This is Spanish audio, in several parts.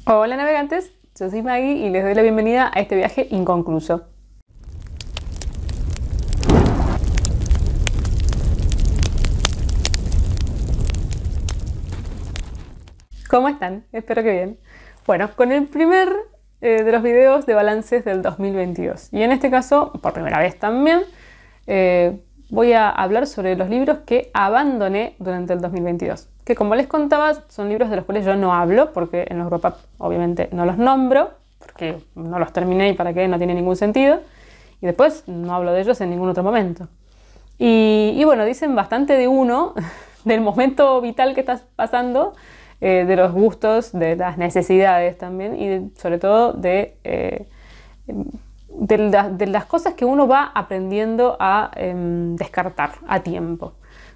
Hola navegantes, yo soy Maggie y les doy la bienvenida a este viaje inconcluso. ¿Cómo están? Espero que bien. Bueno, con el primer de los videos de balances del 2022. Y en este caso, por primera vez también, voy a hablar sobre los libros que abandoné durante el 2022. Que como les contaba, son libros de los cuales yo no hablo, porque en los Wrap Up obviamente no los nombro, porque no los terminé y para qué, no tiene ningún sentido. Y después no hablo de ellos en ningún otro momento. Y bueno, dicen bastante de uno, del momento vital que estás pasando, de los gustos, de las necesidades también y sobre todo de las cosas que uno va aprendiendo a descartar a tiempo.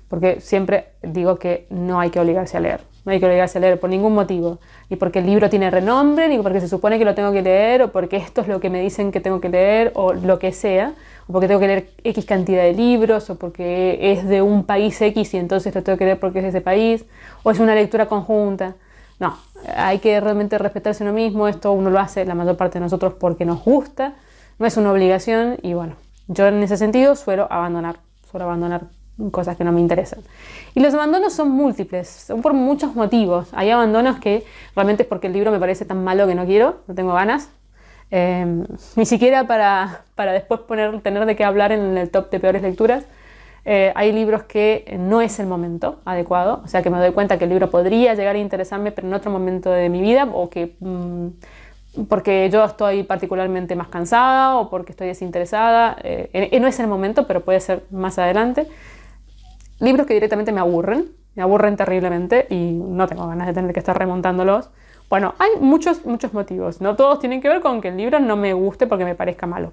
Porque siempre digo que no hay que obligarse a leer. No hay que obligarse a leer por ningún motivo. Ni porque el libro tiene renombre, ni porque se supone que lo tengo que leer, o porque esto es lo que me dicen que tengo que leer, o lo que sea. O porque tengo que leer X cantidad de libros, o porque es de un país X y entonces lo tengo que leer porque es de ese país. O es una lectura conjunta. No, hay que realmente respetarse a uno mismo. Esto uno lo hace la mayor parte de nosotros porque nos gusta. No es una obligación y bueno, yo en ese sentido suelo abandonar cosas que no me interesan. Y los abandonos son múltiples, son por muchos motivos. Hay abandonos que realmente es porque el libro me parece tan malo que no quiero, no tengo ganas. Ni siquiera para después tener de qué hablar en el top de peores lecturas. Hay libros que no es el momento adecuado, o sea que me doy cuenta que el libro podría llegar a interesarme, pero en otro momento de mi vida, o que porque yo estoy particularmente más cansada o porque estoy desinteresada. No es el momento, pero puede ser más adelante. Libros que directamente me aburren terriblemente y no tengo ganas de tener que estar remontándolos. Bueno, hay muchos motivos. No todos tienen que ver con que el libro no me guste porque me parezca malo.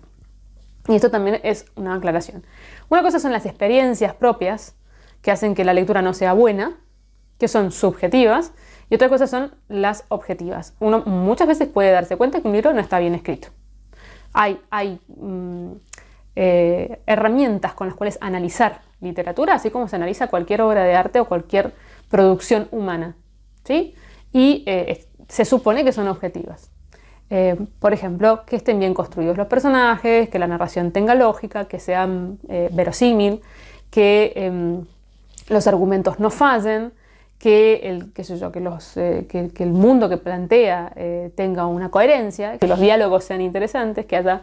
Y esto también es una aclaración. Una cosa son las experiencias propias que hacen que la lectura no sea buena, que son subjetivas, y otra cosa son las objetivas. Uno muchas veces puede darse cuenta que un libro no está bien escrito. Hay herramientas con las cuales analizar literatura, así como se analiza cualquier obra de arte o cualquier producción humana, ¿sí? Y se supone que son objetivas. Por ejemplo, que estén bien construidos los personajes, que la narración tenga lógica, que sea verosímil, que los argumentos no fallen, que el mundo que plantea tenga una coherencia, que los diálogos sean interesantes, que haya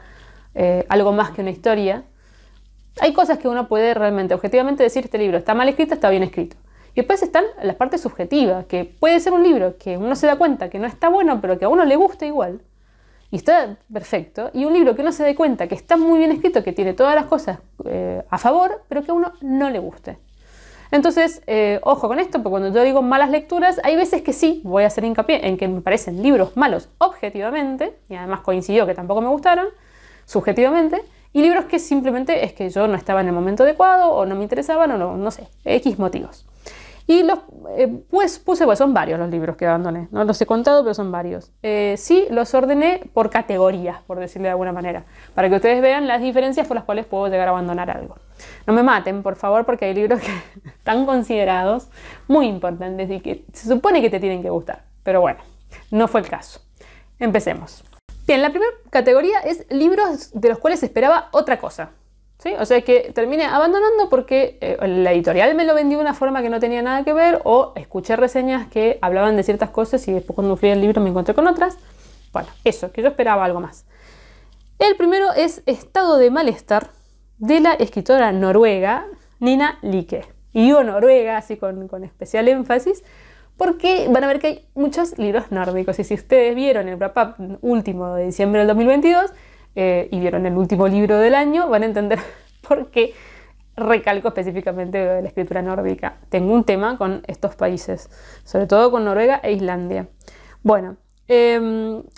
algo más que una historia. Hay cosas que uno puede realmente, objetivamente decir: este libro está mal escrito, está bien escrito. Y después están las partes subjetivas, que puede ser un libro que uno se da cuenta que no está bueno, pero que a uno le gusta igual, y está perfecto, y un libro que uno se da cuenta que está muy bien escrito, que tiene todas las cosas a favor, pero que a uno no le guste. Entonces, ojo con esto, porque cuando yo digo malas lecturas, hay veces que sí, voy a hacer hincapié en que me parecen libros malos objetivamente, y además coincidió que tampoco me gustaron, subjetivamente, y libros que simplemente es que yo no estaba en el momento adecuado, o no me interesaban, o no sé, X motivos. Y pues son varios los libros que abandoné, no los he contado, pero son varios. Sí, los ordené por categorías, por decirlo de alguna manera, para que ustedes vean las diferencias por las cuales puedo llegar a abandonar algo. No me maten, por favor, porque hay libros que están considerados muy importantes y que se supone que te tienen que gustar. Pero bueno, no fue el caso. Empecemos. Bien, la primera categoría es libros de los cuales esperaba otra cosa. ¿Sí? O sea que terminé abandonando porque la editorial me lo vendió de una forma que no tenía nada que ver, o escuché reseñas que hablaban de ciertas cosas y después cuando fui al libro me encontré con otras. Bueno, eso, que yo esperaba algo más. El primero es Estado de Malestar, de la escritora noruega Nina Like. Y digo Noruega así con especial énfasis porque van a ver que hay muchos libros nórdicos, y si ustedes vieron el Wrap Up último de diciembre del 2022 y vieron el último libro del año, van a entender por qué recalco específicamente de la escritura nórdica. Tengo un tema con estos países, sobre todo con Noruega e Islandia. Bueno,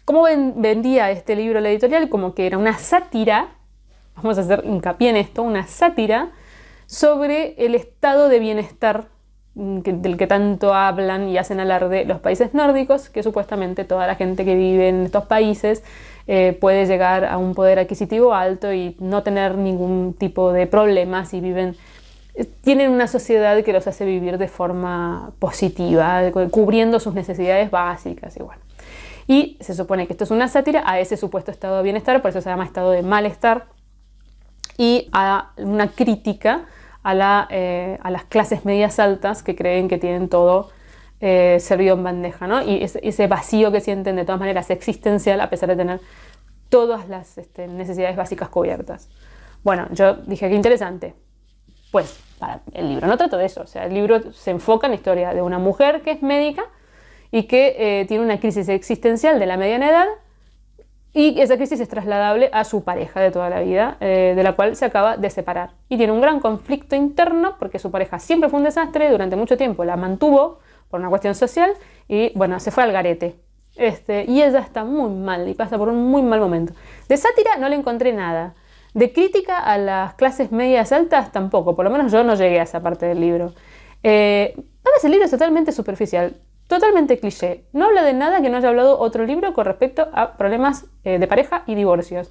¿cómo vendía este libro la editorial? Como que era una sátira, vamos a hacer hincapié en esto, una sátira sobre el estado de bienestar del que tanto hablan y hacen alarde los países nórdicos, que supuestamente toda la gente que vive en estos países puede llegar a un poder adquisitivo alto y no tener ningún tipo de problemas, y tienen una sociedad que los hace vivir de forma positiva, cubriendo sus necesidades básicas. Y bueno, Y se supone que esto es una sátira a ese supuesto estado de bienestar, por eso se llama estado de malestar, y a una crítica a las clases medias altas que creen que tienen todo servido en bandeja, ¿no? Y ese vacío que sienten de todas maneras existencial a pesar de tener todas las necesidades básicas cubiertas. Bueno, yo dije, qué interesante. Pues el libro no trata de eso, o sea, el libro se enfoca en la historia de una mujer que es médica y que tiene una crisis existencial de la mediana edad, y esa crisis es trasladable a su pareja de toda la vida, de la cual se acaba de separar. Y tiene un gran conflicto interno porque su pareja siempre fue un desastre, durante mucho tiempo la mantuvo por una cuestión social y bueno, se fue al garete. Y ella está muy mal y pasa por un muy mal momento. De sátira no le encontré nada. De crítica a las clases medias altas tampoco, por lo menos yo no llegué a esa parte del libro. Además el libro es totalmente superficial, totalmente cliché. No habla de nada que no haya hablado otro libro con respecto a problemas de pareja y divorcios.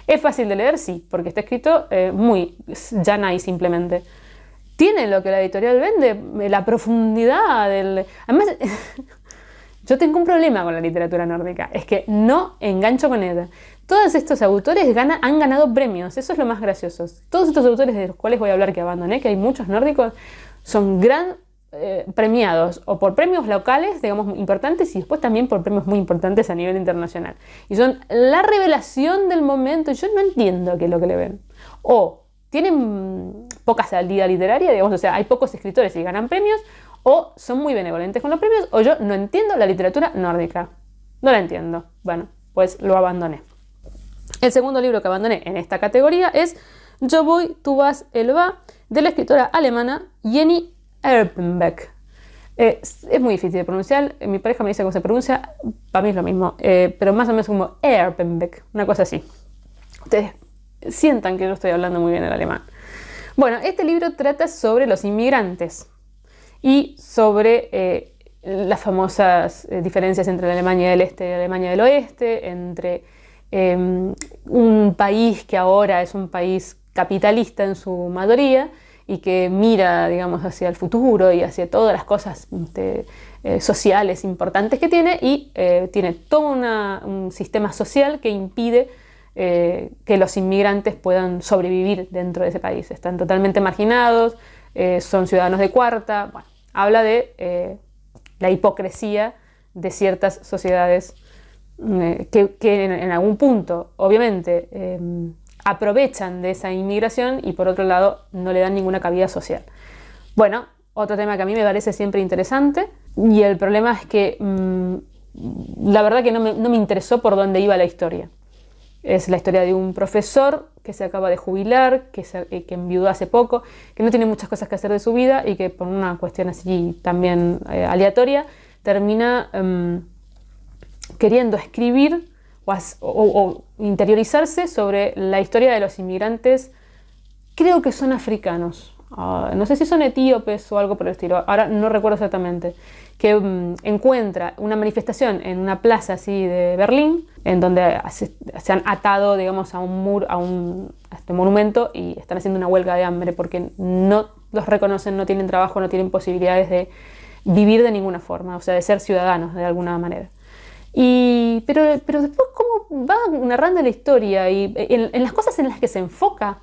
¿Es fácil de leer? Sí, porque está escrito muy llana y simplemente. Tiene lo que la editorial vende, la profundidad del... Además, yo tengo un problema con la literatura nórdica, es que no engancho con ella. Todos estos autores han ganado premios, eso es lo más gracioso. Todos estos autores de los cuales voy a hablar que abandoné, que hay muchos nórdicos, son premiados o por premios locales, digamos, importantes, y después también por premios muy importantes a nivel internacional. Y son la revelación del momento, y yo no entiendo qué es lo que le ven. O tienen poca salida literaria, digamos, o sea, hay pocos escritores y ganan premios, o son muy benevolentes con los premios, o yo no entiendo la literatura nórdica. No la entiendo. Bueno, pues lo abandoné. El segundo libro que abandoné en esta categoría es Yo voy, tú vas, él va, de la escritora alemana Jenny Erpenbeck. Es muy difícil de pronunciar, mi pareja me dice cómo se pronuncia, para mí es lo mismo, pero más o menos como Erpenbeck, una cosa así. Ustedes sientan que yo estoy hablando muy bien el alemán. Bueno, este libro trata sobre los inmigrantes y sobre las famosas diferencias entre la Alemania del Este y la Alemania del Oeste, entre un país que ahora es un país capitalista en su mayoría y que mira, digamos, hacia el futuro y hacia todas las cosas sociales importantes que tiene, y tiene todo un sistema social que impide que los inmigrantes puedan sobrevivir dentro de ese país. Están totalmente marginados, son ciudadanos de cuarta. Bueno, habla de la hipocresía de ciertas sociedades que en algún punto, obviamente, aprovechan de esa inmigración y por otro lado no le dan ninguna cabida social. Bueno, otro tema que a mí me parece siempre interesante, y el problema es que la verdad que no me interesó por dónde iba la historia. Es la historia de un profesor que se acaba de jubilar, que enviudó hace poco, que no tiene muchas cosas que hacer de su vida y que por una cuestión así también aleatoria termina queriendo escribir o interiorizarse sobre la historia de los inmigrantes, creo que son africanos, no sé si son etíopes o algo por el estilo, ahora no recuerdo exactamente, que encuentra una manifestación en una plaza así de Berlín, en donde se han atado, digamos, a un muro, a este monumento, y están haciendo una huelga de hambre porque no los reconocen, no tienen trabajo, no tienen posibilidades de vivir de ninguna forma, o sea, de ser ciudadanos de alguna manera. Pero después cómo va narrando la historia y en las cosas en las que se enfoca,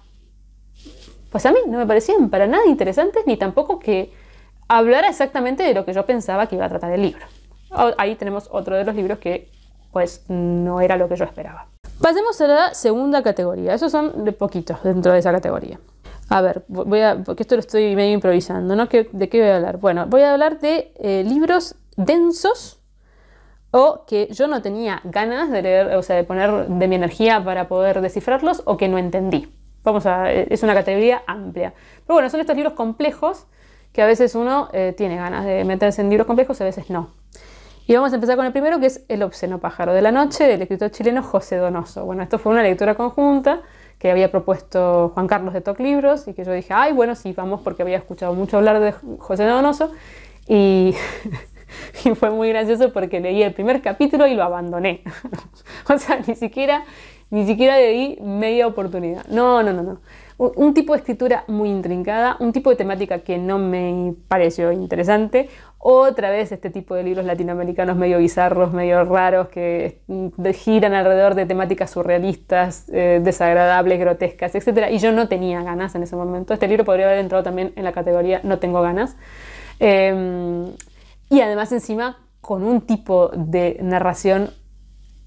pues a mí no me parecían para nada interesantes, ni tampoco que hablara exactamente de lo que yo pensaba que iba a tratar el libro. Ahí tenemos otro de los libros que pues no era lo que yo esperaba. Pasemos a la segunda categoría. Esos son de poquitos dentro de esa categoría. A ver, porque esto lo estoy medio improvisando, ¿no? ¿De qué voy a hablar? Bueno, voy a hablar de libros densos o que yo no tenía ganas de leer, o sea, de poner de mi energía para poder descifrarlos, o que no entendí. Es una categoría amplia. Pero bueno, son estos libros complejos que a veces uno tiene ganas de meterse en libros complejos y a veces no. Y vamos a empezar con el primero, que es El obsceno pájaro de la noche, del escritor chileno José Donoso. Bueno, esto fue una lectura conjunta que había propuesto Juan Carlos de Toc Libros y que yo dije, ay, bueno, sí, vamos, porque había escuchado mucho hablar de José Donoso y fue muy gracioso porque leí el primer capítulo y lo abandoné. O sea, ni siquiera le di media oportunidad. No. un tipo de escritura muy intrincada, un tipo de temática que no me pareció interesante. Otra vez este tipo de libros latinoamericanos medio bizarros, medio raros, que giran alrededor de temáticas surrealistas, desagradables, grotescas, etc. Y yo no tenía ganas en ese momento. Este libro podría haber entrado también en la categoría no tengo ganas. Y además encima con un tipo de narración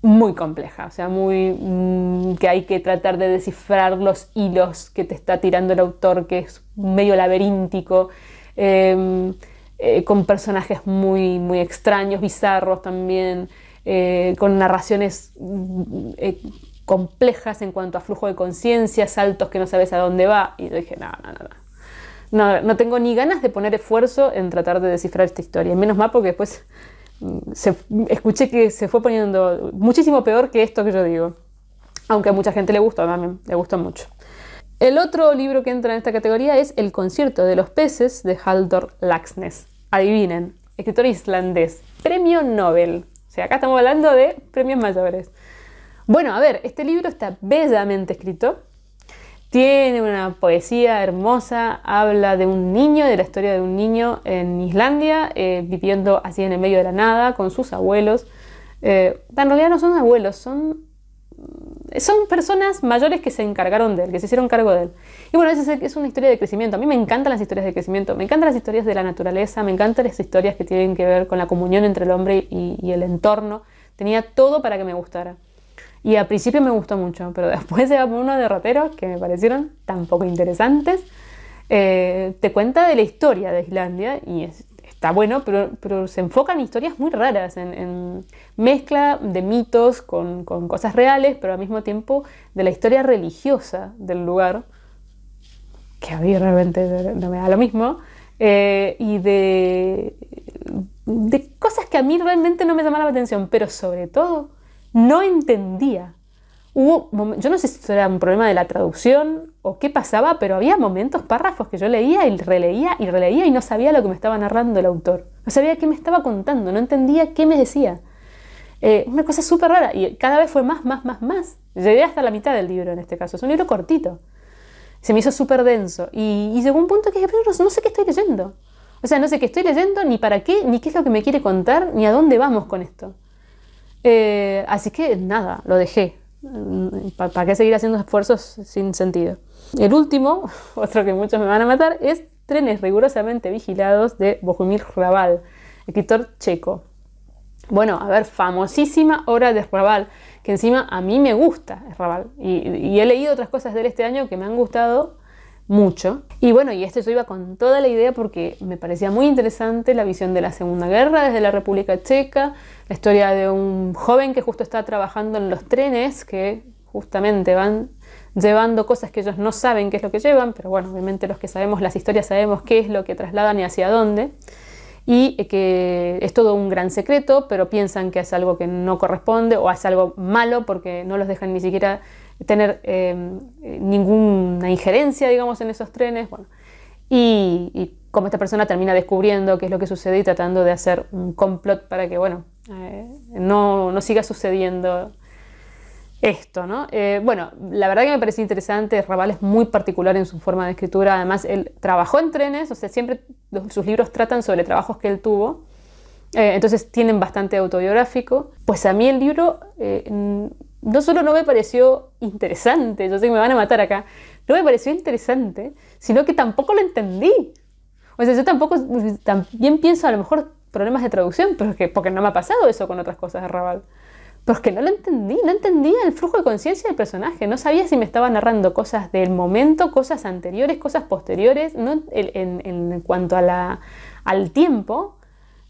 muy compleja, o sea, que hay que tratar de descifrar los hilos que te está tirando el autor, que es medio laberíntico, con personajes muy, muy extraños, bizarros también, con narraciones complejas en cuanto a flujo de conciencia, saltos que no sabes a dónde va, y yo dije, no tengo ni ganas de poner esfuerzo en tratar de descifrar esta historia, y menos mal porque después escuché que se fue poniendo muchísimo peor que esto que yo digo, aunque a mucha gente le gustó, también le gustó mucho. El otro libro que entra en esta categoría es El concierto de los peces de Halldór Laxness. Adivinen, escritor islandés, premio Nobel. O sea, acá estamos hablando de premios mayores. Bueno, a ver, este libro está bellamente escrito. Tiene una poesía hermosa, habla de un niño, de la historia de un niño en Islandia, viviendo así en el medio de la nada, con sus abuelos. En realidad no son abuelos, son personas mayores que se encargaron de él, que se hicieron cargo de él. Y bueno, es una historia de crecimiento. A mí me encantan las historias de crecimiento, me encantan las historias de la naturaleza, me encantan las historias que tienen que ver con la comunión entre el hombre y el entorno. Tenía todo para que me gustara. Y al principio me gustó mucho, pero después se va por unos derroteros que me parecieron tan poco interesantes. Te cuenta de la historia de Islandia y está bueno, pero se enfoca en historias muy raras, en mezcla de mitos con cosas reales, pero al mismo tiempo de la historia religiosa del lugar, que a mí realmente no me da lo mismo, y de cosas que a mí realmente no me llamaban la atención, pero sobre todo no entendía. Yo no sé si esto era un problema de la traducción o qué pasaba, pero había momentos, párrafos que yo leía y releía y no sabía lo que me estaba narrando el autor. No sabía qué me estaba contando, no entendía qué me decía. Una cosa súper rara y cada vez fue más. Llegué hasta la mitad del libro en este caso, es un libro cortito. Se me hizo súper denso y llegó un punto que dije, pero no sé qué estoy leyendo. O sea, no sé qué estoy leyendo, ni para qué, ni qué es lo que me quiere contar, ni a dónde vamos con esto. Así que nada, lo dejé. ¿Para qué seguir haciendo esfuerzos sin sentido? El último, otro que muchos me van a matar, es Trenes rigurosamente vigilados de Bohumil Hrabal, escritor checo. Bueno, a ver, famosísima obra de Hrabal, que encima a mí me gusta Hrabal. Y he leído otras cosas de él este año que me han gustado mucho. Y bueno, y yo iba con toda la idea porque me parecía muy interesante la visión de la Segunda Guerra desde la República Checa, la historia de un joven que justo está trabajando en los trenes que justamente van llevando cosas que ellos no saben qué es lo que llevan, pero bueno, obviamente los que sabemos las historias sabemos qué es lo que trasladan y hacia dónde, y que es todo un gran secreto, pero piensan que es algo que no corresponde o es algo malo porque no los dejan ni siquiera tener ninguna injerencia, digamos, en esos trenes. Bueno, y como esta persona termina descubriendo qué es lo que sucede y tratando de hacer un complot para que, bueno, no siga sucediendo esto, ¿no? Bueno, la verdad que me pareció interesante. Hrabal es muy particular en su forma de escritura. Además, él trabajó en trenes, o sea, siempre sus libros tratan sobre trabajos que él tuvo. Entonces tienen bastante autobiográfico. Pues a mí el libro no solo no me pareció interesante, yo sé que me van a matar acá, no me pareció interesante, sino que tampoco lo entendí. O sea, yo también pienso a lo mejor problemas de traducción, pero es que porque no me ha pasado eso con otras cosas de Hrabal. Pero es que no lo entendí, no entendía el flujo de conciencia del personaje, no sabía si me estaba narrando cosas del momento, cosas anteriores, cosas posteriores, no, en cuanto a al tiempo.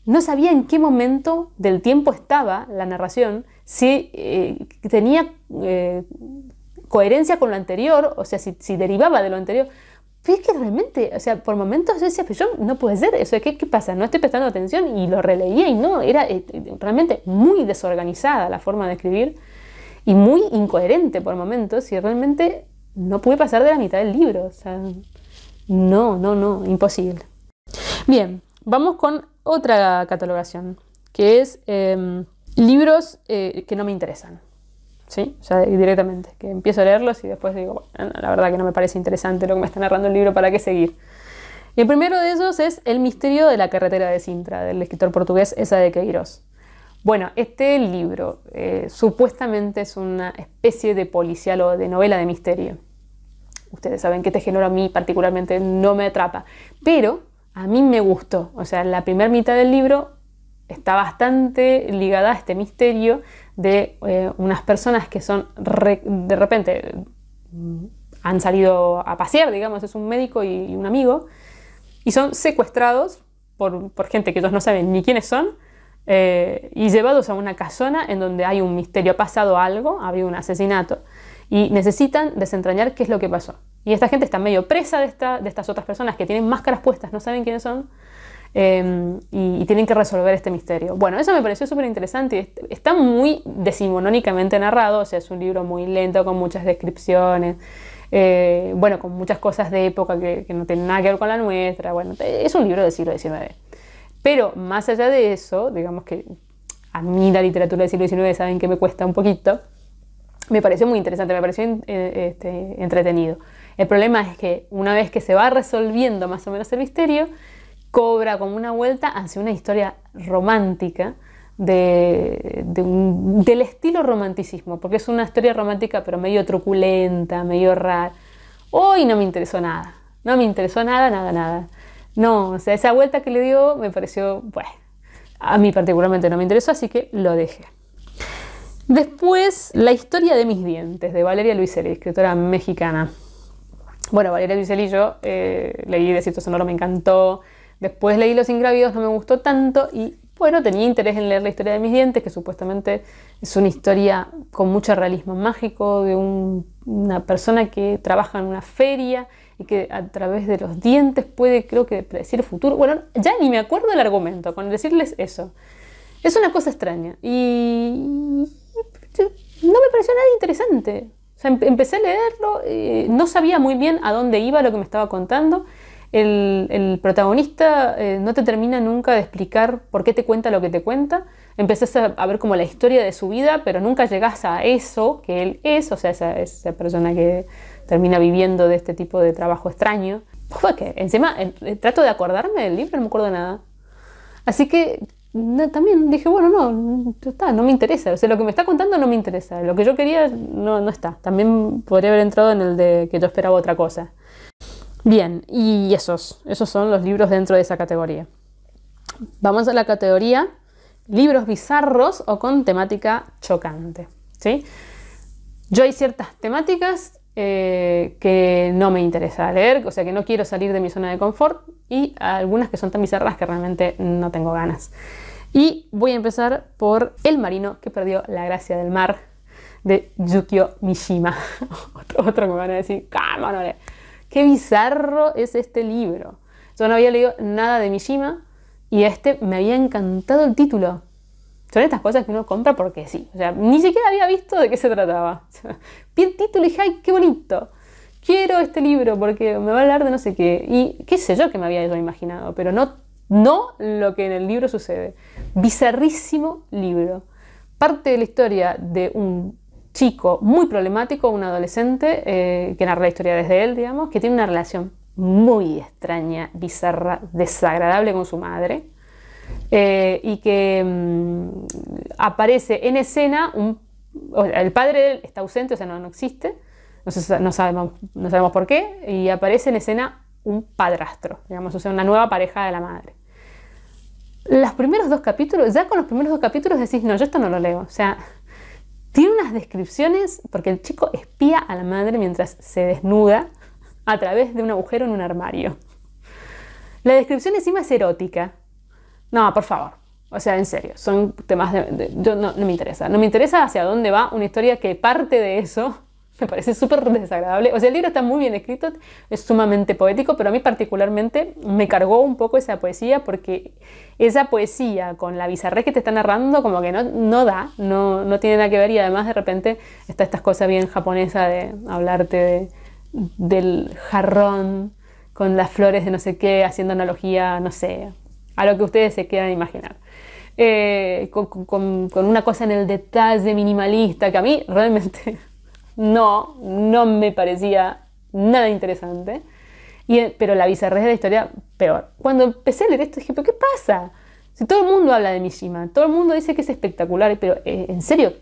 No sabía en qué momento del tiempo estaba la narración, si tenía coherencia con lo anterior, o sea, si derivaba de lo anterior. Pero es que realmente, o sea, por momentos yo decía, pero yo no puede ser eso, ¿qué pasa? No estoy prestando atención y lo releía y no, era realmente muy desorganizada la forma de escribir y muy incoherente por momentos y realmente no pude pasar de la mitad del libro, o sea, no, imposible. Bien, vamos con otra catalogación, que es libros que no me interesan. O ¿sí? O sea, directamente, que empiezo a leerlos y después digo, bueno, la verdad que no me parece interesante lo que me está narrando el libro, ¿para qué seguir? Y el primero de ellos es El misterio de la carretera de Sintra, del escritor portugués Eça de Queiroz. Bueno, este libro supuestamente es una especie de policial o de novela de misterio. Ustedes saben que este género a mí particularmente no me atrapa, pero a mí me gustó. O sea, la primera mitad del libro está bastante ligada a este misterio de unas personas que son de repente han salido a pasear, digamos, es un médico y un amigo, y son secuestrados por gente que ellos no saben ni quiénes son, y llevados a una casona en donde hay un misterio, ha pasado algo, ha habido un asesinato, y necesitan desentrañar qué es lo que pasó. Y esta gente está medio presa de estas otras personas que tienen máscaras puestas, no saben quiénes son, y tienen que resolver este misterio. Bueno, eso me pareció súper interesante. Está muy decimonónicamente narrado, o sea, es un libro muy lento, con muchas descripciones, bueno, con muchas cosas de época que no tienen nada que ver con la nuestra. Bueno, es un libro del siglo XIX. Pero más allá de eso, digamos que a mí la literatura del siglo XIX saben que me cuesta un poquito, me pareció muy interesante, me pareció entretenido. El problema es que una vez que se va resolviendo más o menos el misterio, cobra como una vuelta hacia una historia romántica del estilo romanticismo, porque es una historia romántica pero medio truculenta, medio rara. Hoy no me interesó nada, no me interesó nada, nada, nada. No, o sea, esa vuelta que le dio me pareció, bueno, a mí particularmente no me interesó, así que lo dejé. Después, La historia de mis dientes, de Valeria Luiselli, escritora mexicana. Bueno, Valeria Luiselli yo leí Desierto Sonoro, me encantó. Después leí Los Ingrávidos, no me gustó tanto y bueno, tenía interés en leer La historia de mis dientes, que supuestamente es una historia con mucho realismo mágico de una persona que trabaja en una feria y que a través de los dientes puede, creo que, predecir el futuro. Bueno, ya ni me acuerdo del argumento, con decirles eso. Es una cosa extraña y no me pareció nada interesante. O sea, empecé a leerlo, no sabía muy bien a dónde iba lo que me estaba contando. El protagonista no te termina nunca de explicar por qué te cuenta lo que te cuenta. Empezás a ver como la historia de su vida, pero nunca llegás a eso que él es, o sea, esa persona que termina viviendo de este tipo de trabajo extraño. Fue que encima trato de acordarme del libro, no me acuerdo de nada. Así que también dije, bueno, no me interesa. O sea, lo que me está contando no me interesa. Lo que yo quería no está. También podría haber entrado en el de que yo esperaba otra cosa. Bien, y esos son los libros dentro de esa categoría. Vamos a la categoría libros bizarros o con temática chocante, ¿sí? Yo hay ciertas temáticas que no me interesa leer, o sea que no quiero salir de mi zona de confort, y algunas que son tan bizarras que realmente no tengo ganas. Y voy a empezar por El marino que perdió la gracia del mar, de Yukio Mishima. otro que me van a decir, calma, no le... Qué bizarro es este libro. Yo no había leído nada de Mishima y me había encantado el título. Son estas cosas que uno compra porque sí. O sea, ni siquiera había visto de qué se trataba. O sea, vi el título y dije, ¡ay, qué bonito! Quiero este libro porque me va a hablar de no sé qué. Y qué sé yo que me había yo imaginado, pero no lo que en el libro sucede. Bizarrísimo libro. Parte de la historia de un chico muy problemático, un adolescente, que narra la historia desde él, digamos, que tiene una relación muy extraña, bizarra, desagradable con su madre, y que aparece en escena, el padre de él está ausente, o sea, no existe, no sabemos por qué, y aparece en escena un padrastro, digamos, o sea, una nueva pareja de la madre. Los primeros 2 capítulos, ya con los primeros 2 capítulos decís, no, yo esto no lo leo, o sea... Tiene unas descripciones, porque el chico espía a la madre mientras se desnuda a través de un agujero en un armario. La descripción encima es erótica. No, por favor. O sea, en serio, son temas yo no me interesa. No me interesa hacia dónde va una historia que parte de eso. Me parece súper desagradable. O sea, el libro está muy bien escrito, es sumamente poético, pero a mí particularmente me cargó un poco esa poesía, porque esa poesía con la bizarrez que te está narrando como que no tiene nada que ver, y además de repente está estas cosas bien japonesas de hablarte del jarrón con las flores de no sé qué, haciendo analogía, no sé, a lo que ustedes se quieran imaginar. con una cosa en el detalle minimalista que a mí realmente no me parecía nada interesante. Pero la bizarrez de la historia, peor. Cuando empecé a leer esto dije, ¿pero qué pasa? Si todo el mundo habla de Mishima, todo el mundo dice que es espectacular, pero en serio,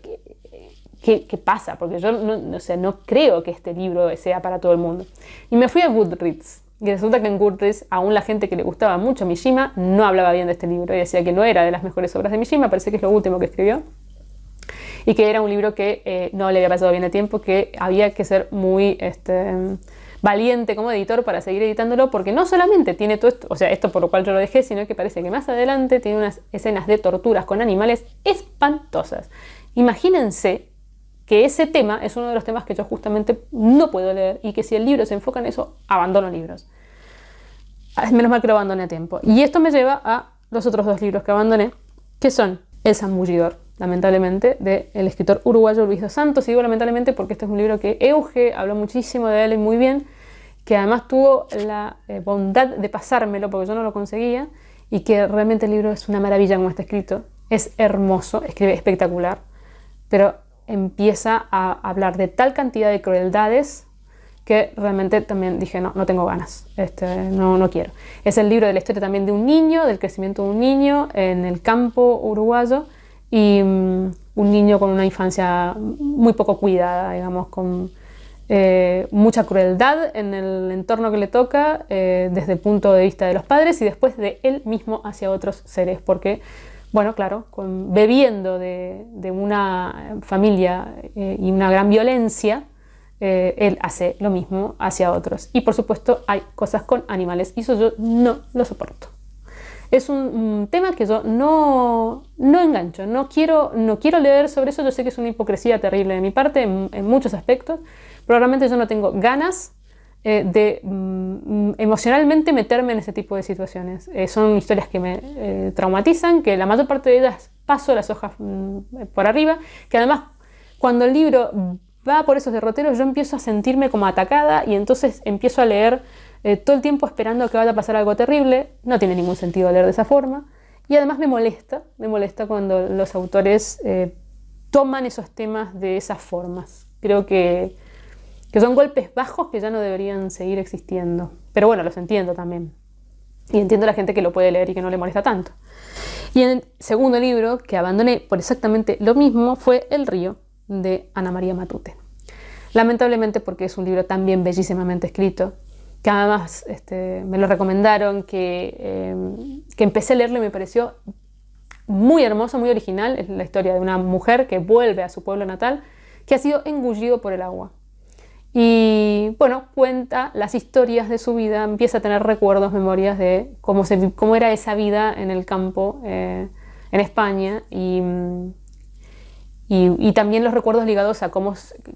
¿qué pasa? Porque yo no creo que este libro sea para todo el mundo. Y me fui a Goodreads. Y resulta que en Goodreads, aún la gente que le gustaba mucho Mishima no hablaba bien de este libro y decía que no era de las mejores obras de Mishima, parece que es lo último que escribió. Y que era un libro que no le había pasado bien el tiempo, que había que ser muy valiente como editor para seguir editándolo, porque no solamente tiene todo esto, o sea, esto por lo cual yo lo dejé, sino que parece que más adelante tiene unas escenas de torturas con animales espantosas. Imagínense que ese tema es uno de los temas que yo justamente no puedo leer y que si el libro se enfoca en eso, abandono libros. Menos mal que lo abandoné a tiempo. Y esto me lleva a los otros dos libros que abandoné, que son El Zambullidor, lamentablemente, del escritor uruguayo Luis dos Santos. Y digo lamentablemente porque este es un libro que Euge habló muchísimo de él y muy bien, que además tuvo la bondad de pasármelo porque yo no lo conseguía, y que realmente el libro es una maravilla como está escrito. Es hermoso, escribe espectacular, pero empieza a hablar de tal cantidad de crueldades que realmente también dije, no tengo ganas, no quiero. Es el libro de la historia también de un niño, del crecimiento de un niño en el campo uruguayo, y un niño con una infancia muy poco cuidada, digamos, con mucha crueldad en el entorno que le toca, desde el punto de vista de los padres y después de él mismo hacia otros seres, porque bueno, claro, bebiendo de una familia y una gran violencia, él hace lo mismo hacia otros. Y por supuesto hay cosas con animales y eso yo no lo soporto. Es un tema que yo no engancho, no quiero leer sobre eso. Yo sé que es una hipocresía terrible de mi parte en muchos aspectos, pero realmente yo no tengo ganas de emocionalmente meterme en ese tipo de situaciones. Son historias que me traumatizan, que la mayor parte de ellas paso las hojas por arriba, que además cuando el libro va por esos derroteros yo empiezo a sentirme como atacada y entonces empiezo a leer todo el tiempo esperando que vaya a pasar algo terrible. No tiene ningún sentido leer de esa forma y además me molesta cuando los autores toman esos temas de esas formas. Creo que son golpes bajos que ya no deberían seguir existiendo. Pero bueno, los entiendo también. Y entiendo a la gente que lo puede leer y que no le molesta tanto. Y en el segundo libro, que abandoné por exactamente lo mismo, fue El río, de Ana María Matute. Lamentablemente porque es un libro también bellísimamente escrito, que además me lo recomendaron, que empecé a leerlo y me pareció muy hermoso, muy original. Es la historia de una mujer que vuelve a su pueblo natal, que ha sido engullido por el agua. Y bueno, cuenta las historias de su vida, empieza a tener recuerdos, memorias de cómo era esa vida en el campo en España y también los recuerdos ligados a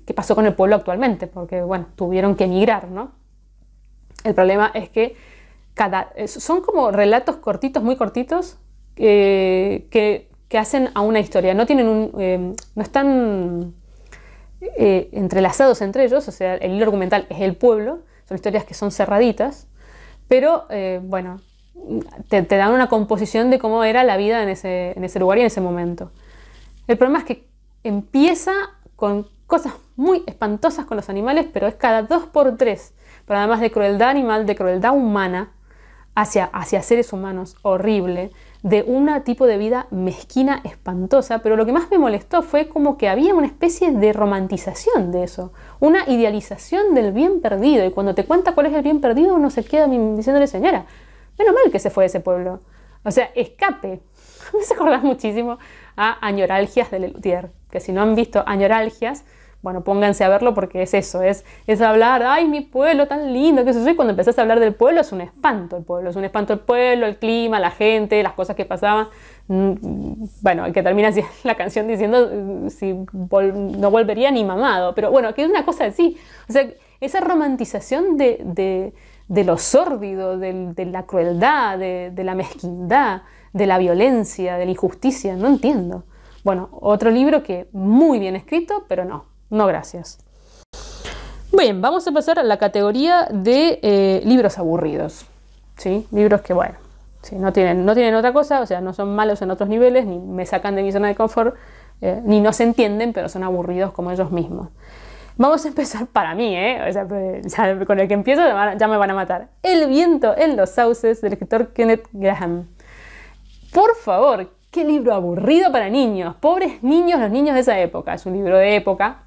qué pasó con el pueblo actualmente, porque bueno, tuvieron que emigrar, ¿no? El problema es que son como relatos cortitos, muy cortitos, que hacen a una historia, no están entrelazados entre ellos, o sea, el hilo argumental es el pueblo, son historias que son cerraditas, pero bueno, te dan una composición de cómo era la vida en ese lugar y en ese momento. El problema es que empieza con cosas muy espantosas con los animales, pero es cada 2 por 3, pero además de crueldad animal, de crueldad humana hacia seres humanos, horrible, de un tipo de vida mezquina, espantosa, pero lo que más me molestó fue como que había una especie de romantización de eso, una idealización del bien perdido, y cuando te cuenta cuál es el bien perdido uno se queda diciéndole, señora, menos mal que se fue de ese pueblo, o sea, escape. Me hace acordar muchísimo a Añoralgias de Lelutier, que si no han visto Añoralgias, bueno, pónganse a verlo porque es eso, es hablar, ay, mi pueblo tan lindo, que eso. Y cuando empezás a hablar del pueblo es un espanto el pueblo, el clima, la gente, las cosas que pasaban. Bueno, que termina así la canción diciendo no volvería ni mamado, pero bueno, que es una cosa así. O sea, esa romantización de lo sórdido, de la crueldad, de la mezquindad, de la violencia, de la injusticia, no entiendo. Bueno, otro libro que muy bien escrito, pero no gracias. Bien, vamos a pasar a la categoría de libros aburridos, ¿sí? Libros que, bueno, Sí, no tienen otra cosa, o sea, no son malos en otros niveles, ni me sacan de mi zona de confort, ni no se entienden, pero son aburridos como ellos mismos. Vamos a empezar para mí, o sea, ya con el que empiezo ya me van a matar. El viento en los sauces, del escritor Kenneth Grahame. Por favor, qué libro aburrido para niños. Pobres niños, los niños de esa época. Es un libro de época,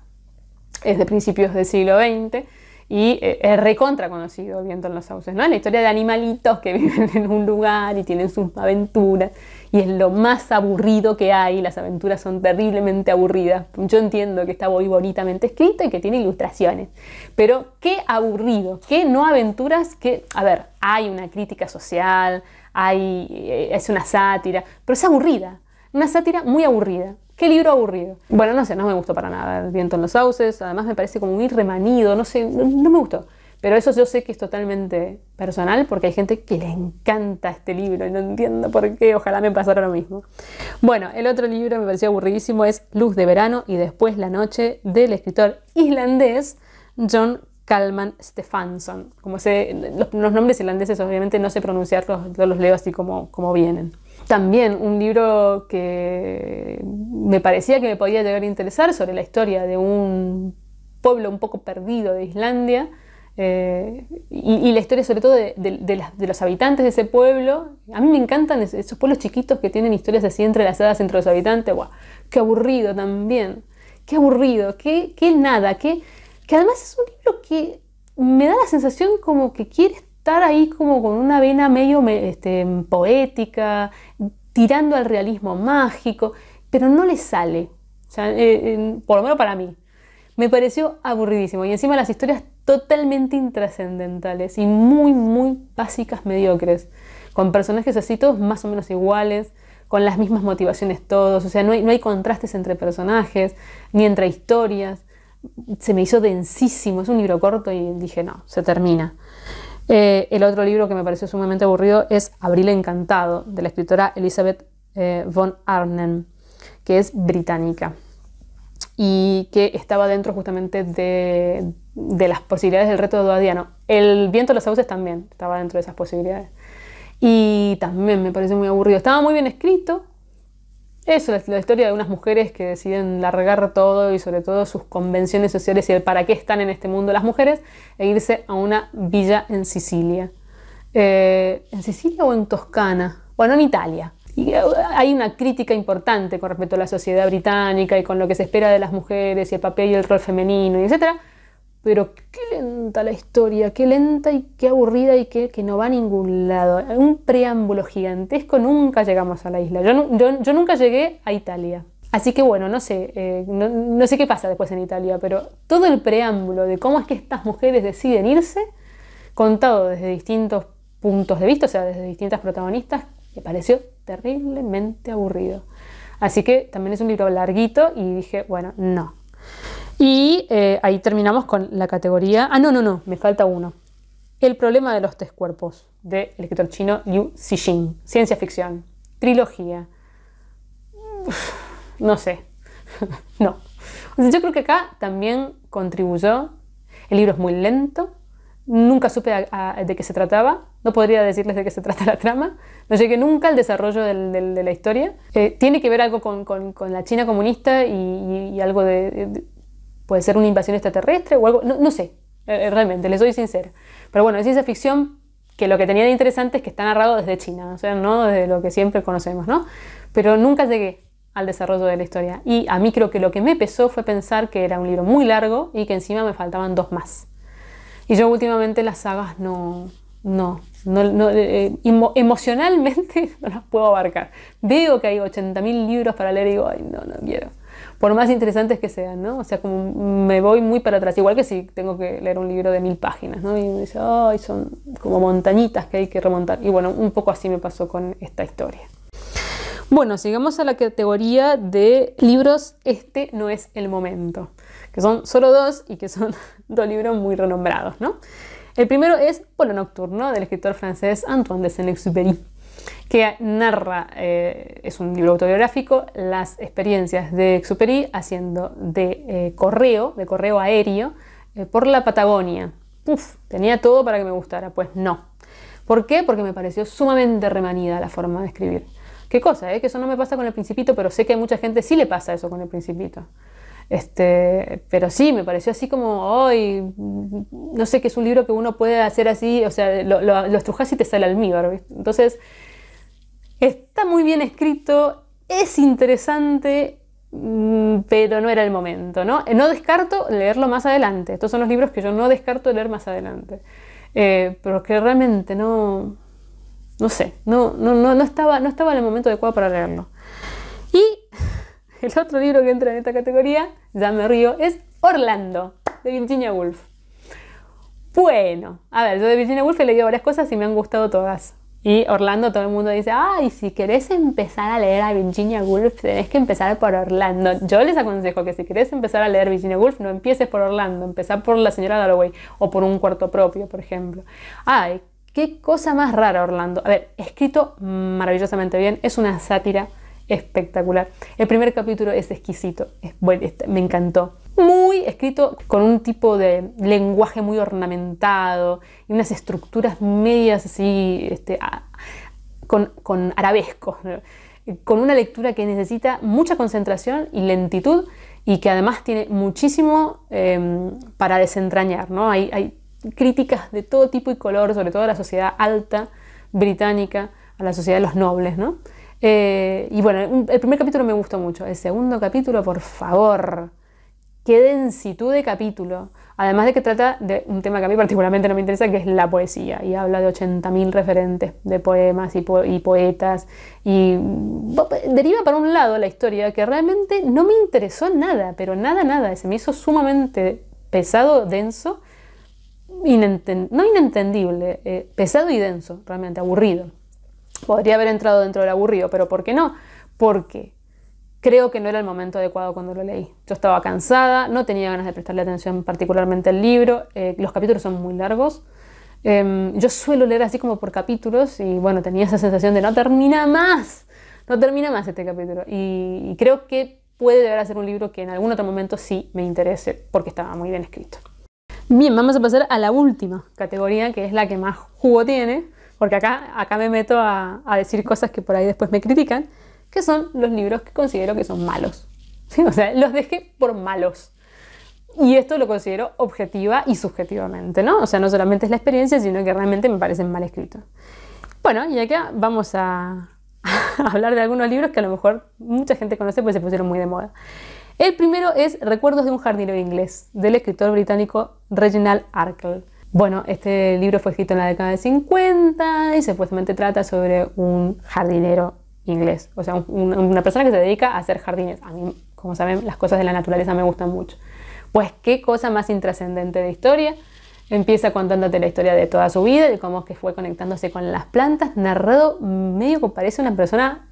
es de principios del siglo XX y es recontra conocido, El viento en los sauces, ¿no? Es la historia de animalitos que viven en un lugar y tienen sus aventuras y es lo más aburrido que hay. Las aventuras son terriblemente aburridas. Yo entiendo que está muy bonitamente escrito y que tiene ilustraciones, pero qué aburrido, qué no aventuras, que, a ver, hay una crítica social, es una sátira, pero es aburrida, una sátira muy aburrida. ¿Qué libro aburrido? Bueno, no sé, no me gustó para nada El viento en los sauces, además me parece como muy remanido, no sé, no me gustó. Pero eso yo sé que es totalmente personal porque hay gente que le encanta este libro y no entiendo por qué, ojalá me pasara lo mismo. Bueno, el otro libro me pareció aburridísimo es Luz de verano y después la noche, del escritor islandés John Kalman Stefansson. Como los nombres irlandeses obviamente no sé pronunciarlos, yo los leo así como vienen. También un libro que me parecía que me podía llegar a interesar sobre la historia de un pueblo un poco perdido de Islandia y la historia sobre todo de los habitantes de ese pueblo. A mí me encantan esos pueblos chiquitos que tienen historias así entrelazadas entre los habitantes. ¡Wow! ¡Qué aburrido también! ¡Qué aburrido! ¡Qué nada! Que además es un libro que me da la sensación como que quiere estar ahí como con una vena medio poética, tirando al realismo mágico, pero no le sale. O sea, por lo menos para mí. Me pareció aburridísimo. Y encima las historias totalmente intrascendentales y muy, muy básicas, mediocres. Con personajes así todos más o menos iguales, con las mismas motivaciones todos. O sea, no hay contrastes entre personajes, ni entre historias. Se me hizo densísimo. Es un libro corto y dije, no, se termina. El otro libro que me pareció sumamente aburrido es Abril Encantado, de la escritora Elizabeth von Arnim, que es británica y que estaba dentro justamente de las posibilidades del reto de Eduardiano. El viento de los sauces también estaba dentro de esas posibilidades y también me pareció muy aburrido. Estaba muy bien escrito. Eso es la historia de unas mujeres que deciden largar todo y sobre todo sus convenciones sociales y el para qué están en este mundo las mujeres e irse a una villa en Sicilia. ¿En Sicilia o en Toscana? Bueno, en Italia. Y hay una crítica importante con respecto a la sociedad británica y con lo que se espera de las mujeres y el papel y el rol femenino, etc. Pero qué lenta la historia, qué lenta y qué aburrida y que no va a ningún lado. Un preámbulo gigantesco, nunca llegamos a la isla. Yo nunca llegué a Italia. Así que bueno, no sé, no sé qué pasa después en Italia, pero todo el preámbulo de cómo es que estas mujeres deciden irse, contado desde distintos puntos de vista, o sea, desde distintas protagonistas, me pareció terriblemente aburrido. Así que también es un libro larguito y dije, bueno, no. Y ahí terminamos con la categoría... no, me falta uno. El problema de los tres cuerpos, del escritor chino Liu Cixin. Ciencia ficción. Trilogía. No sé. No. O sea, yo creo que acá también contribuyó. El libro es muy lento. Nunca supe de qué se trataba. No podría decirles de qué se trata la trama. No llegué nunca al desarrollo de la historia. Tiene que ver algo con la China comunista y algo puede ser una invasión extraterrestre o algo, no sé, realmente, les soy sincera. Pero bueno, es ciencia ficción que lo que tenía de interesante es que está narrado desde China, o sea, no desde lo que siempre conocemos, ¿no? Pero nunca llegué al desarrollo de la historia. Y a mí creo que lo que me pesó fue pensar que era un libro muy largo y que encima me faltaban 2 más. Y yo últimamente las sagas emocionalmente no las puedo abarcar. Veo que hay 80.000 libros para leer y digo, ay, no quiero. Por más interesantes que sean, ¿no? O sea, como me voy muy para atrás. Igual que si tengo que leer un libro de 1000 páginas, ¿no? Y me dice, ay, son como montañitas que hay que remontar. Y bueno, un poco así me pasó con esta historia. Bueno, sigamos a la categoría de libros Este no es el momento, que son solo 2 y que son 2 libros muy renombrados, ¿no? El primero es Polo Nocturno, del escritor francés Antoine de Saint-Exupéry, que narra, es un libro autobiográfico, las experiencias de Exupéry haciendo de correo aéreo por la Patagonia. Tenía todo para que me gustara, pues no. ¿Por qué? Porque me pareció sumamente remanida la forma de escribir. ¿Qué cosa? Que eso no me pasa con El Principito, pero sé que a mucha gente sí le pasa eso con El Principito. Pero sí, me pareció así como, hoy no sé, que es un libro que uno puede hacer así, o sea, lo estrujas y te sale almíbar, ¿viste? Entonces, está muy bien escrito, es interesante, pero no era el momento, ¿no? No descarto leerlo más adelante. Estos son los libros que yo no descarto leer más adelante. Pero que realmente no sé, no estaba en el momento adecuado para leerlo. Y el otro libro que entra en esta categoría, ya me río, es Orlando, de Virginia Woolf. Bueno, a ver, yo de Virginia Woolf he leído varias cosas y me han gustado todas. Y Orlando, todo el mundo dice, ay, si querés empezar a leer a Virginia Woolf, tenés que empezar por Orlando. Yo les aconsejo que si querés empezar a leer Virginia Woolf, no empieces por Orlando, empezá por La señora Dalloway o por Un cuarto propio, por ejemplo. Ay, qué cosa más rara Orlando. A ver, escrito maravillosamente bien, es una sátira espectacular. El primer capítulo es exquisito, me encantó. Muy escrito con un tipo de lenguaje muy ornamentado y unas estructuras medias así, con arabescos, ¿no? Con una lectura que necesita mucha concentración y lentitud y que además tiene muchísimo para desentrañar, ¿no? Hay críticas de todo tipo y color, sobre todo a la sociedad alta británica, a la sociedad de los nobles, ¿no? Y bueno, el primer capítulo me gustó mucho. El segundo capítulo, por favor, qué densitud de capítulo. Además de que trata de un tema que a mí particularmente no me interesa, que es la poesía. Y habla de 80.000 referentes de poemas y poetas. Y deriva para un lado la historia que realmente no me interesó nada, pero nada. Se me hizo sumamente pesado, denso, no inentendible, pesado y denso, realmente aburrido. Podría haber entrado dentro del aburrido, pero ¿por qué no? Porque creo que no era el momento adecuado cuando lo leí. Yo estaba cansada, no tenía ganas de prestarle atención particularmente al libro, los capítulos son muy largos. Yo suelo leer así como por capítulos y bueno, tenía esa sensación de no termina más este capítulo. Y creo que puede llegar a ser un libro que en algún otro momento sí me interese porque estaba muy bien escrito. Bien, vamos a pasar a la última categoría, que es la que más jugo tiene, porque acá me meto a decir cosas que por ahí después me critican, que son los libros que considero que son malos. ¿Sí? O sea, los dejé por malos. Y esto lo considero objetiva y subjetivamente, ¿no? O sea, no solamente es la experiencia, sino que realmente me parecen mal escritos. Bueno, y acá vamos a hablar de algunos libros que a lo mejor mucha gente conoce porque se pusieron muy de moda. El primero es Recuerdos de un jardinero inglés, del escritor británico Reginald Arkell. Bueno, este libro fue escrito en la década de 50 y supuestamente trata sobre un jardinero inglés. O sea, una persona que se dedica a hacer jardines. A mí, como saben, las cosas de la naturaleza me gustan mucho. Pues qué cosa más intrascendente de historia. Empieza contándote la historia de toda su vida, de cómo que fue conectándose con las plantas, narrado medio que parece una persona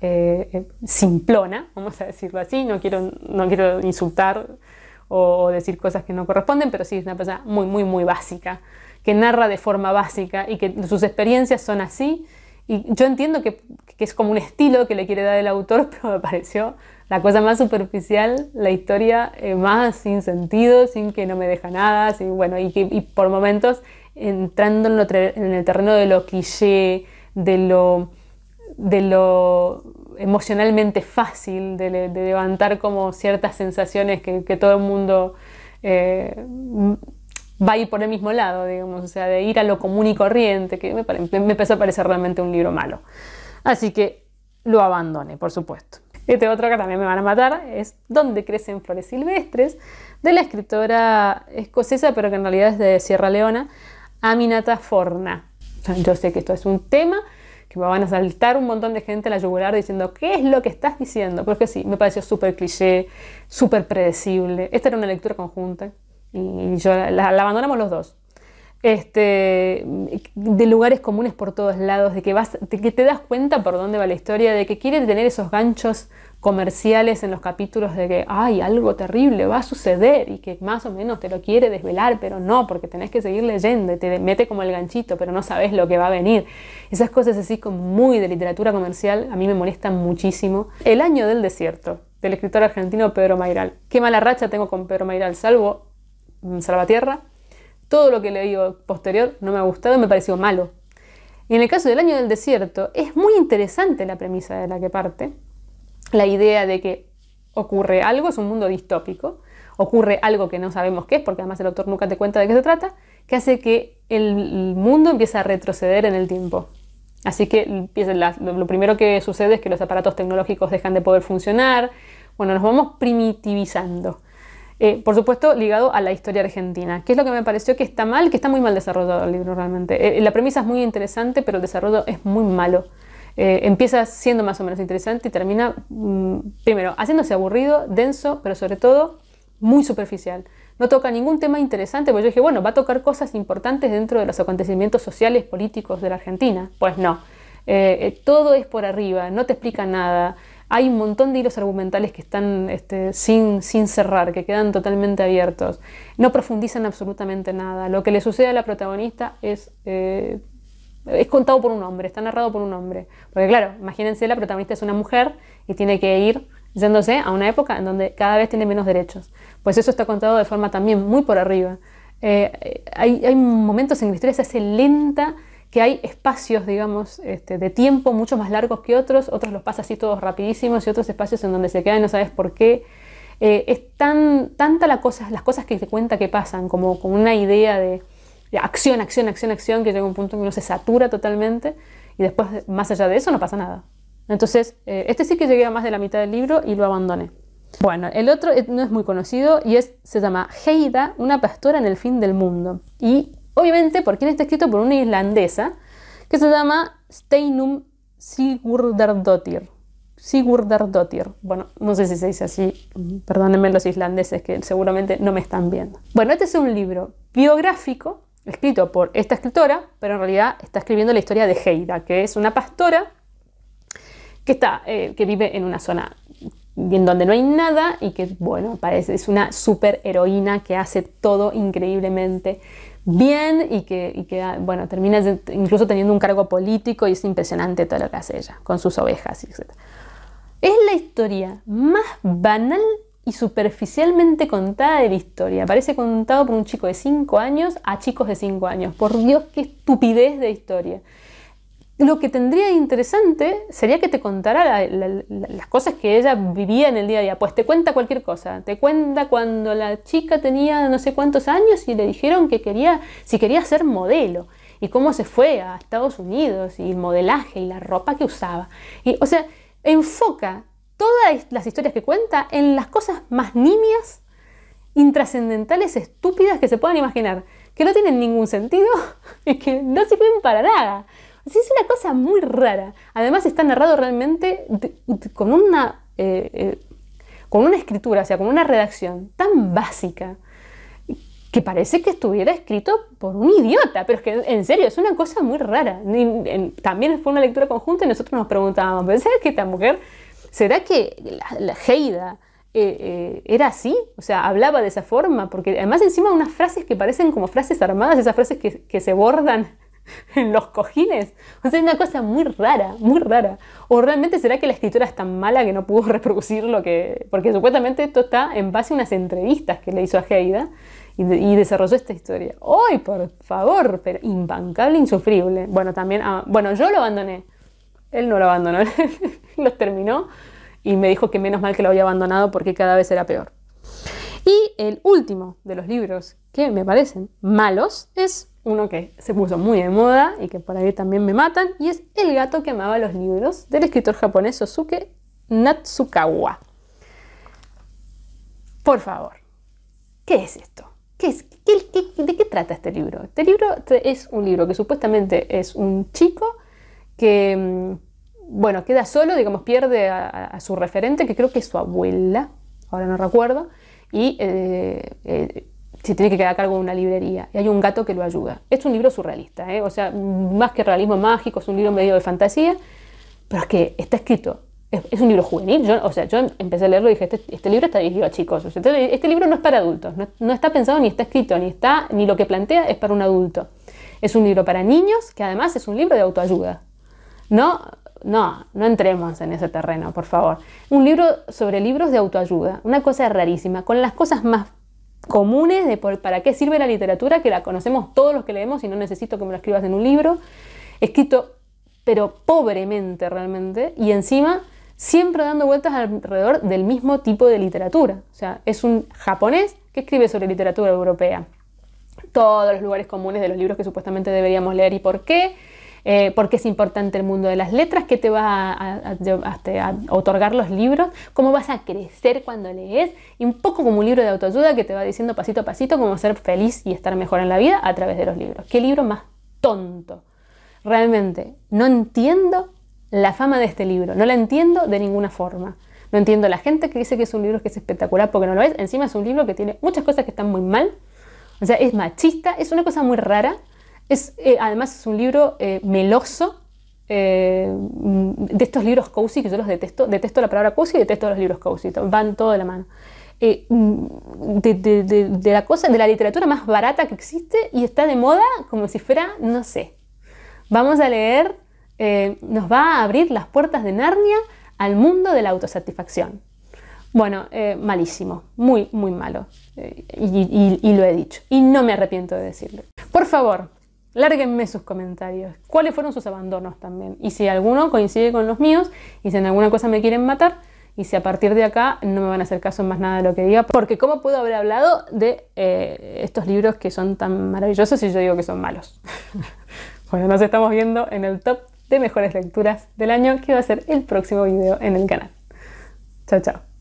simplona, vamos a decirlo así. No quiero insultar o decir cosas que no corresponden, pero sí es una persona muy básica, que narra de forma básica y que sus experiencias son así. Y yo entiendo que es como un estilo que le quiere dar el autor, pero me pareció la cosa más superficial, la historia más sin sentido, sin que no me deja nada, así, bueno, y por momentos entrando en el terreno de lo cliché, de lo emocionalmente fácil, de levantar como ciertas sensaciones que todo el mundo va a ir por el mismo lado, digamos, o sea, de ir a lo común y corriente, que me empezó a parecer realmente un libro malo. Así que lo abandoné, por supuesto. Este otro que también me van a matar es Donde crecen flores silvestres, de la escritora escocesa, pero que en realidad es de Sierra Leona, Aminata Forna. Yo sé que esto es un tema que me van a saltar un montón de gente a la yugular diciendo ¿qué es lo que estás diciendo? Pero es que sí, me pareció súper cliché, súper predecible. Esta era una lectura conjunta y yo la abandonamos los dos. De lugares comunes por todos lados, de que te das cuenta por dónde va la historia, de que quiere tener esos ganchos comerciales en los capítulos de que ay, algo terrible va a suceder y que más o menos te lo quiere desvelar, pero no, porque tenés que seguir leyendo y te mete como el ganchito, pero no sabes lo que va a venir. Esas cosas así como muy de literatura comercial a mí me molestan muchísimo. El año del desierto, del escritor argentino Pedro Mayral. Qué mala racha tengo con Pedro Mayral, salvo Salvatierra. Todo lo que he leído posterior no me ha gustado y me pareció malo. Y en el caso del Año del Desierto, es muy interesante la premisa de la que parte, la idea de que ocurre algo, es un mundo distópico, ocurre algo que no sabemos qué es, porque además el autor nunca te cuenta de qué se trata, que hace que el mundo empiece a retroceder en el tiempo. Así que lo primero que sucede es que los aparatos tecnológicos dejan de poder funcionar, bueno, nos vamos primitivizando. Por supuesto, ligado a la historia argentina, que es lo que me pareció que está mal, que está muy mal desarrollado el libro realmente. La premisa es muy interesante, pero el desarrollo es muy malo. Empieza siendo más o menos interesante y termina, primero, haciéndose aburrido, denso, pero sobre todo muy superficial. No toca ningún tema interesante, porque yo dije, bueno, va a tocar cosas importantes dentro de los acontecimientos sociales, políticos de la Argentina. Pues no, todo es por arriba, no te explica nada. Hay un montón de hilos argumentales que están sin cerrar, que quedan totalmente abiertos. No profundizan absolutamente nada. Lo que le sucede a la protagonista es contado por un hombre, está narrado por un hombre. Porque claro, imagínense, la protagonista es una mujer y tiene que ir yéndose a una época en donde cada vez tiene menos derechos. Pues eso está contado de forma también muy por arriba. Hay momentos en que la historia se hace lenta, que hay espacios, digamos, de tiempo mucho más largos que otros los pasa así todos rapidísimos y otros espacios en donde se queda y no sabes por qué. Es tanta las cosas que te cuenta que pasan, como una idea de acción, que llega a un punto en que uno se satura totalmente y después, más allá de eso, no pasa nada. Entonces, sí que llegué a más de la mitad del libro y lo abandoné. Bueno, el otro no es muy conocido y se llama Heida, una pastora en el fin del mundo. Y obviamente, porque está escrito por una islandesa que se llama Steinunn Sigurdardóttir. Bueno, no sé si se dice así, perdónenme los islandeses que seguramente no me están viendo. Bueno, este es un libro biográfico escrito por esta escritora, pero en realidad está escribiendo la historia de Heida, que es una pastora que vive en una zona en donde no hay nada y que, bueno, es una superheroína que hace todo increíblemente bien y que bueno, termina incluso teniendo un cargo político y es impresionante todo lo que hace ella con sus ovejas, etc. Es la historia más banal y superficialmente contada de la historia. Parece contado por un chico de 5 años a chicos de 5 años. Por Dios, qué estupidez de historia. Lo que tendría de interesante sería que te contara las cosas que ella vivía en el día a día. Pues te cuenta cualquier cosa. Te cuenta cuando la chica tenía no sé cuántos años y le dijeron que si quería ser modelo. Y cómo se fue a Estados Unidos y el modelaje y la ropa que usaba. Y, o sea, enfoca todas las historias que cuenta en las cosas más nimias, intrascendentales, estúpidas que se puedan imaginar. Que no tienen ningún sentido y que no sirven para nada. Es una cosa muy rara. Además está narrado realmente con una escritura, o sea, con una redacción tan básica que parece que estuviera escrito por un idiota. Pero es que, en serio, es una cosa muy rara. También fue una lectura conjunta y nosotros nos preguntábamos, ¿pero ¿será que esta mujer, será que la Heida era así? O sea, hablaba de esa forma, porque además encima unas frases que parecen como frases armadas, esas frases que se bordan en los cojines. O sea, es una cosa muy rara, muy rara. O realmente será que la escritora es tan mala que no pudo reproducir porque supuestamente esto está en base a unas entrevistas que le hizo a Heida y desarrolló esta historia. ¡Ay, por favor! Pero imbancable, insufrible. Bueno, también, yo lo abandoné. Él no lo abandonó, los terminó y me dijo que menos mal que lo había abandonado porque cada vez era peor. Y el último de los libros que me parecen malos es uno que se puso muy de moda y que por ahí también me matan, y es El gato que amaba los libros, del escritor japonés Osuke Natsukawa. Por favor, ¿qué es esto? ¿De qué trata este libro? Este libro es un libro que supuestamente es un chico que, bueno, queda solo, digamos, pierde a su referente, que creo que es su abuela, ahora no recuerdo, y se tiene que quedar a cargo de una librería y hay un gato que lo ayuda. Es un libro surrealista, o sea, más que realismo mágico, es un libro medio de fantasía, pero es que está escrito, es un libro juvenil. Yo empecé a leerlo y dije, este libro está dirigido a chicos, o sea, este libro no es para adultos, no está pensado, ni está escrito, ni lo que plantea es para un adulto. Es un libro para niños, que además es un libro de autoayuda. No entremos en ese terreno, por favor. Un libro sobre libros de autoayuda, una cosa rarísima, con las cosas más comunes de para qué sirve la literatura, que la conocemos todos los que leemos y no necesito que me lo escribas en un libro. escrito pero pobremente realmente, y encima siempre dando vueltas alrededor del mismo tipo de literatura. O sea, es un japonés que escribe sobre literatura europea. Todos los lugares comunes de los libros que supuestamente deberíamos leer y por qué es importante el mundo de las letras, qué te va a otorgar los libros, cómo vas a crecer cuando lees, y un poco como un libro de autoayuda que te va diciendo pasito a pasito cómo ser feliz y estar mejor en la vida a través de los libros. ¿Qué libro más tonto? Realmente no entiendo la fama de este libro, no la entiendo de ninguna forma. No entiendo la gente que dice que es un libro que es espectacular porque no lo es. Encima es un libro que tiene muchas cosas que están muy mal. O sea, es machista, es una cosa muy rara. Además es un libro meloso, de estos libros cozy que yo los detesto. Detesto la palabra cozy y detesto los libros cozy. Van todo de la mano. De la literatura más barata que existe y está de moda como si fuera, no sé. Vamos a leer, nos va a abrir las puertas de Narnia al mundo de la autosatisfacción. Bueno, malísimo, muy, muy malo. Y lo he dicho. Y no me arrepiento de decirlo. Por favor, lárguenme sus comentarios. ¿Cuáles fueron sus abandonos también? Y si alguno coincide con los míos, y si en alguna cosa me quieren matar, y si a partir de acá no me van a hacer caso en más nada de lo que diga, porque ¿cómo puedo haber hablado de estos libros que son tan maravillosos si yo digo que son malos? Bueno, nos estamos viendo en el top de mejores lecturas del año, que va a ser el próximo video en el canal. Chao, chao.